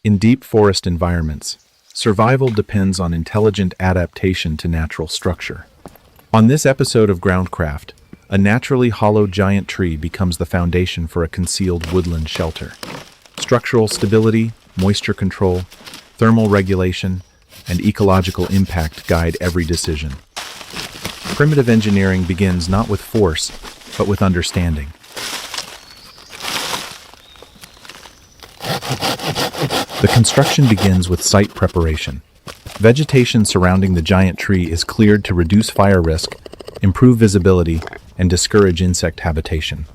In deep forest environments, survival depends on intelligent adaptation to natural structure. On this episode of Groundcraft, a naturally hollow giant tree becomes the foundation for a concealed woodland shelter. Structural stability, moisture control, thermal regulation, and ecological impact guide every decision. Primitive engineering begins not with force, but with understanding. The construction begins with site preparation. Vegetation surrounding the giant tree is cleared to reduce fire risk, improve visibility, and discourage insect habitation.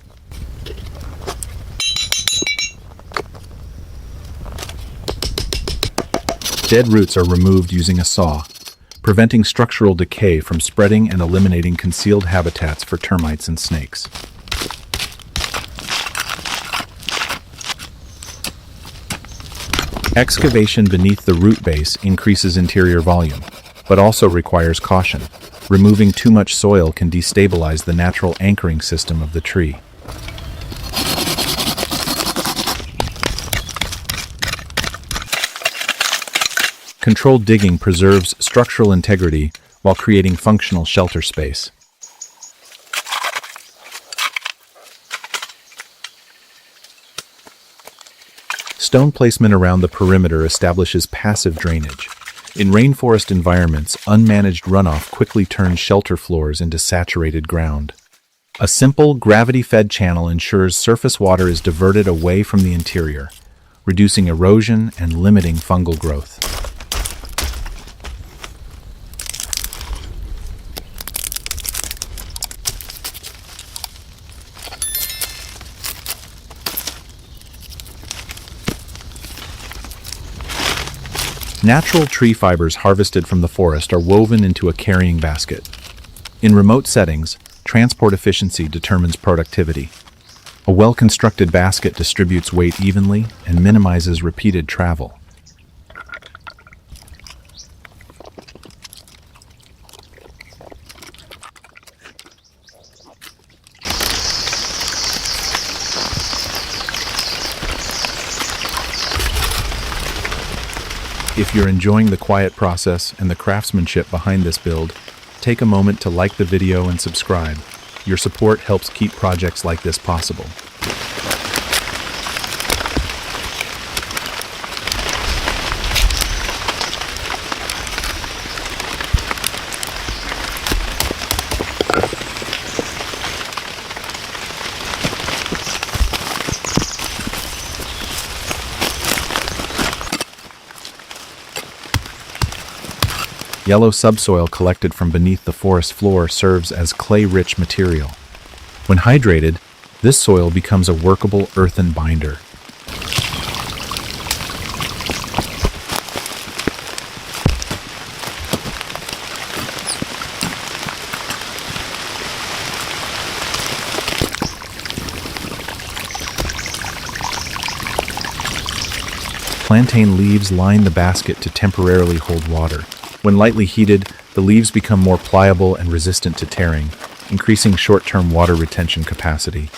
Dead roots are removed using a saw, preventing structural decay from spreading and eliminating concealed habitats for termites and snakes. Excavation beneath the root base increases interior volume, but also requires caution. Removing too much soil can destabilize the natural anchoring system of the tree. Controlled digging preserves structural integrity while creating functional shelter space. Stone placement around the perimeter establishes passive drainage. In rainforest environments, unmanaged runoff quickly turns shelter floors into saturated ground. A simple, gravity-fed channel ensures surface water is diverted away from the interior, reducing erosion and limiting fungal growth. Natural tree fibers harvested from the forest are woven into a carrying basket. In remote settings, transport efficiency determines productivity. A well-constructed basket distributes weight evenly and minimizes repeated travel. If you're enjoying the quiet process and the craftsmanship behind this build, take a moment to like the video and subscribe. Your support helps keep projects like this possible. Yellow subsoil collected from beneath the forest floor serves as clay-rich material. When hydrated, this soil becomes a workable earthen binder. Plantain leaves line the basket to temporarily hold water. When lightly heated, the leaves become more pliable and resistant to tearing, increasing short-term water retention capacity.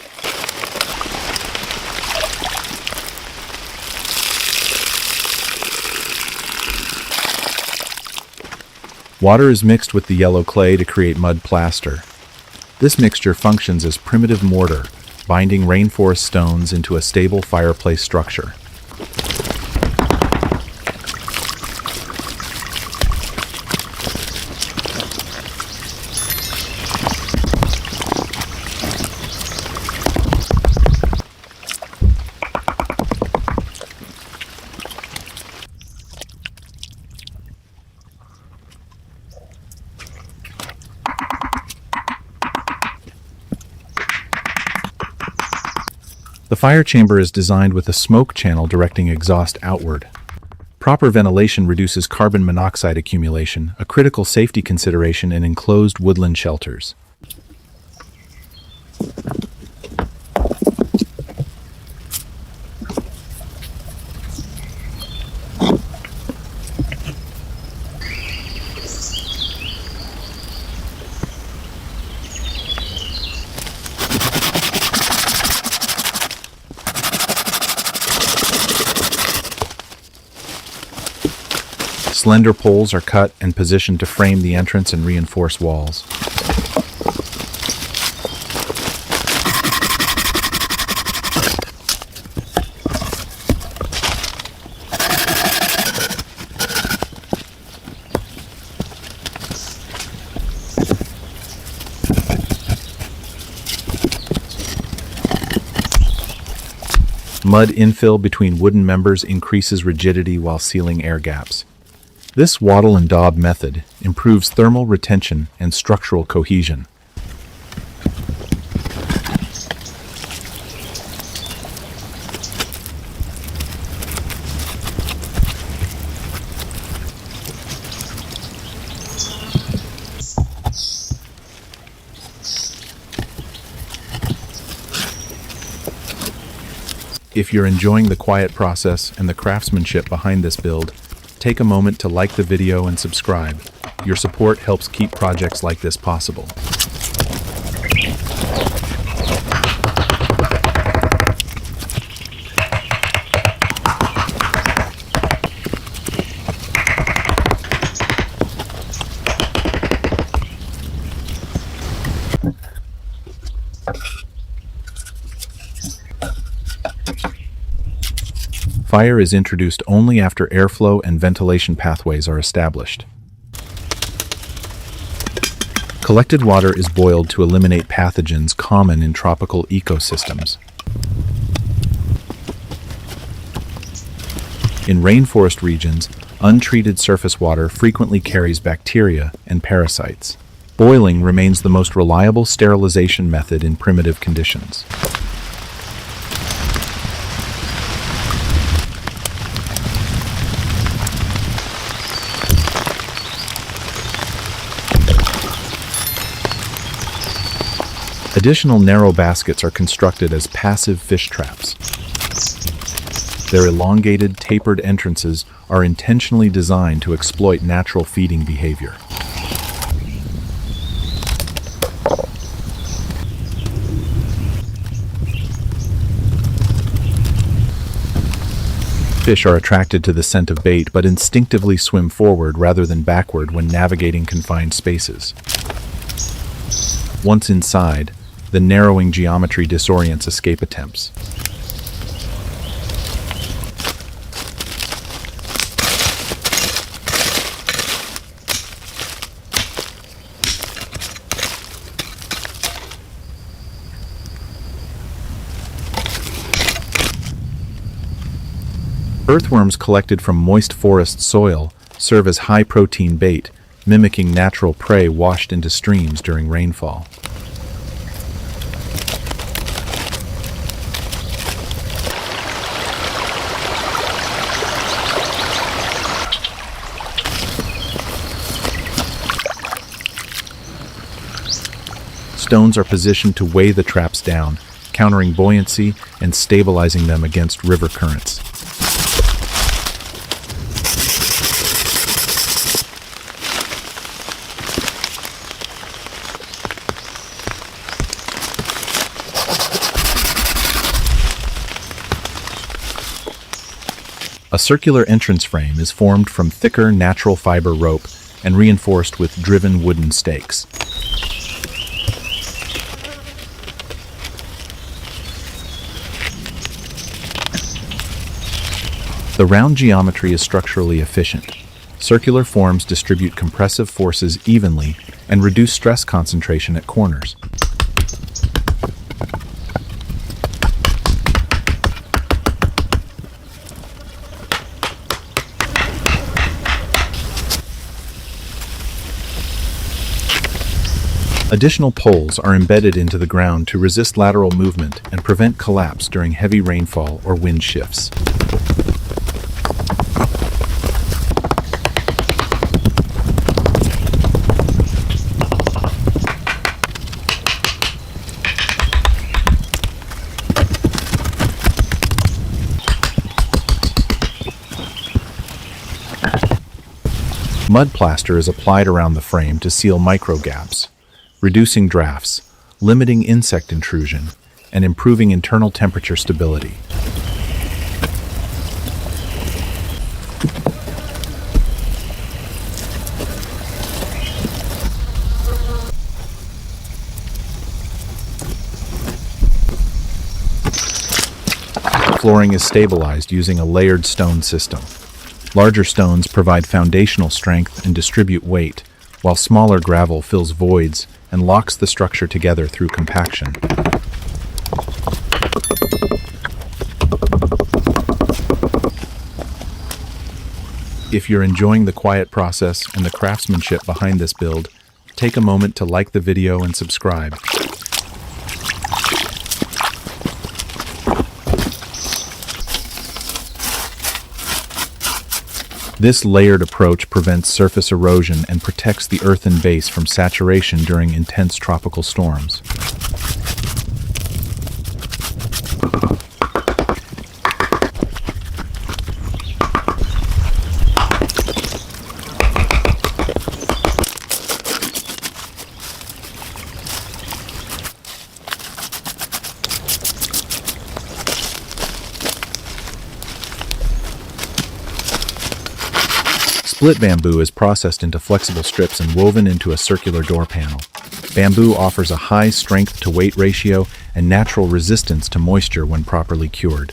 Water is mixed with the yellow clay to create mud plaster. This mixture functions as primitive mortar, binding rainforest stones into a stable fireplace structure. The fire chamber is designed with a smoke channel directing exhaust outward. Proper ventilation reduces carbon monoxide accumulation, a critical safety consideration in enclosed woodland shelters. Slender poles are cut and positioned to frame the entrance and reinforce walls. Mud infill between wooden members increases rigidity while sealing air gaps. This wattle and daub method improves thermal retention and structural cohesion. If you're enjoying the quiet process and the craftsmanship behind this build, take a moment to like the video and subscribe. Your support helps keep projects like this possible. Fire is introduced only after airflow and ventilation pathways are established. Collected water is boiled to eliminate pathogens common in tropical ecosystems. In rainforest regions, untreated surface water frequently carries bacteria and parasites. Boiling remains the most reliable sterilization method in primitive conditions. Additional narrow baskets are constructed as passive fish traps. Their elongated, tapered entrances are intentionally designed to exploit natural feeding behavior. Fish are attracted to the scent of bait but instinctively swim forward rather than backward when navigating confined spaces. Once inside, the narrowing geometry disorients escape attempts. Earthworms collected from moist forest soil serve as high-protein bait, mimicking natural prey washed into streams during rainfall. Stones are positioned to weigh the traps down, countering buoyancy and stabilizing them against river currents. A circular entrance frame is formed from thicker natural fiber rope and reinforced with driven wooden stakes. The round geometry is structurally efficient. Circular forms distribute compressive forces evenly and reduce stress concentration at corners. Additional poles are embedded into the ground to resist lateral movement and prevent collapse during heavy rainfall or wind shifts. Mud plaster is applied around the frame to seal micro gaps, reducing drafts, limiting insect intrusion, and improving internal temperature stability. Flooring is stabilized using a layered stone system. Larger stones provide foundational strength and distribute weight, while smaller gravel fills voids and locks the structure together through compaction. If you're enjoying the quiet process and the craftsmanship behind this build, take a moment to like the video and subscribe. This layered approach prevents surface erosion and protects the earthen base from saturation during intense tropical storms. Split bamboo is processed into flexible strips and woven into a circular door panel. Bamboo offers a high strength-to-weight ratio and natural resistance to moisture when properly cured.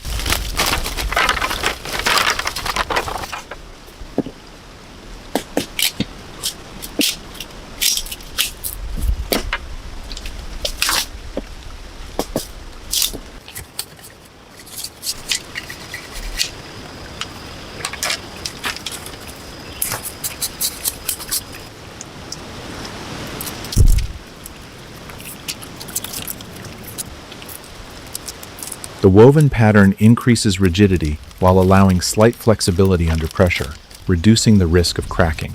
The woven pattern increases rigidity while allowing slight flexibility under pressure, reducing the risk of cracking.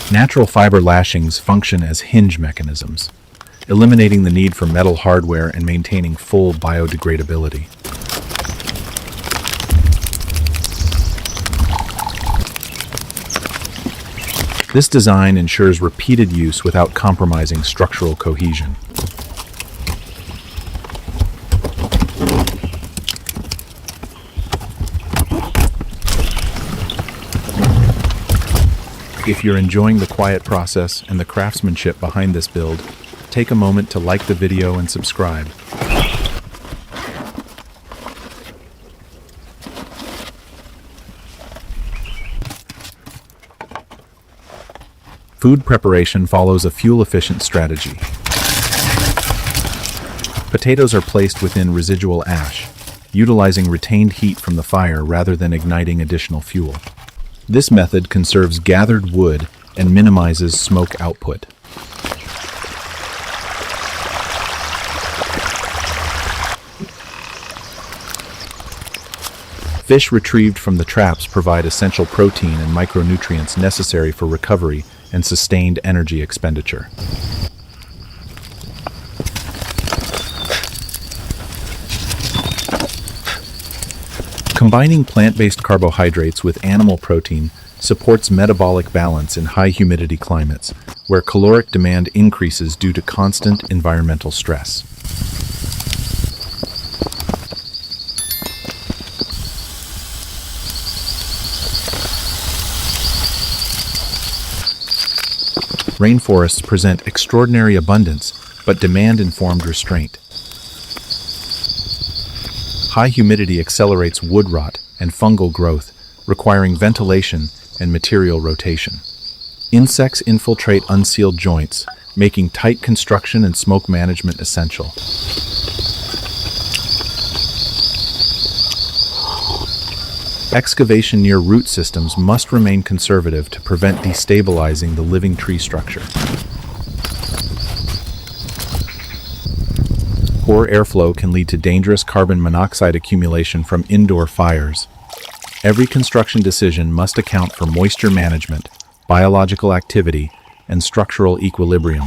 Natural fiber lashings function as hinge mechanisms, eliminating the need for metal hardware and maintaining full biodegradability. This design ensures repeated use without compromising structural cohesion. If you're enjoying the quiet process and the craftsmanship behind this build, take a moment to like the video and subscribe. Food preparation follows a fuel-efficient strategy. Potatoes are placed within residual ash, utilizing retained heat from the fire rather than igniting additional fuel. This method conserves gathered wood and minimizes smoke output. Fish retrieved from the traps provide essential protein and micronutrients necessary for recovery and sustained energy expenditure. Combining plant-based carbohydrates with animal protein supports metabolic balance in high humidity climates, where caloric demand increases due to constant environmental stress. Rainforests present extraordinary abundance, but demand-informed restraint. High humidity accelerates wood rot and fungal growth, requiring ventilation and material rotation. Insects infiltrate unsealed joints, making tight construction and smoke management essential. Excavation near root systems must remain conservative to prevent destabilizing the living tree structure. Poor airflow can lead to dangerous carbon monoxide accumulation from indoor fires. Every construction decision must account for moisture management, biological activity, and structural equilibrium.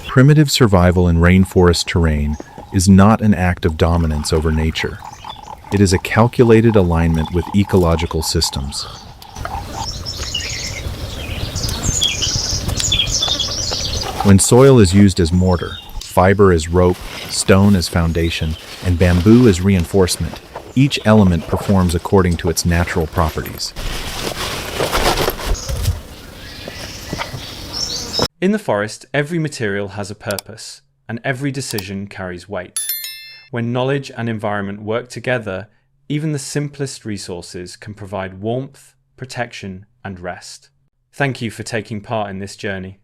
Primitive survival in rainforest terrain is not an act of dominance over nature. It is a calculated alignment with ecological systems. When soil is used as mortar, fiber as rope, stone as foundation, and bamboo as reinforcement, each element performs according to its natural properties. In the forest, every material has a purpose, and every decision carries weight. When knowledge and environment work together, even the simplest resources can provide warmth, protection, and rest. Thank you for taking part in this journey.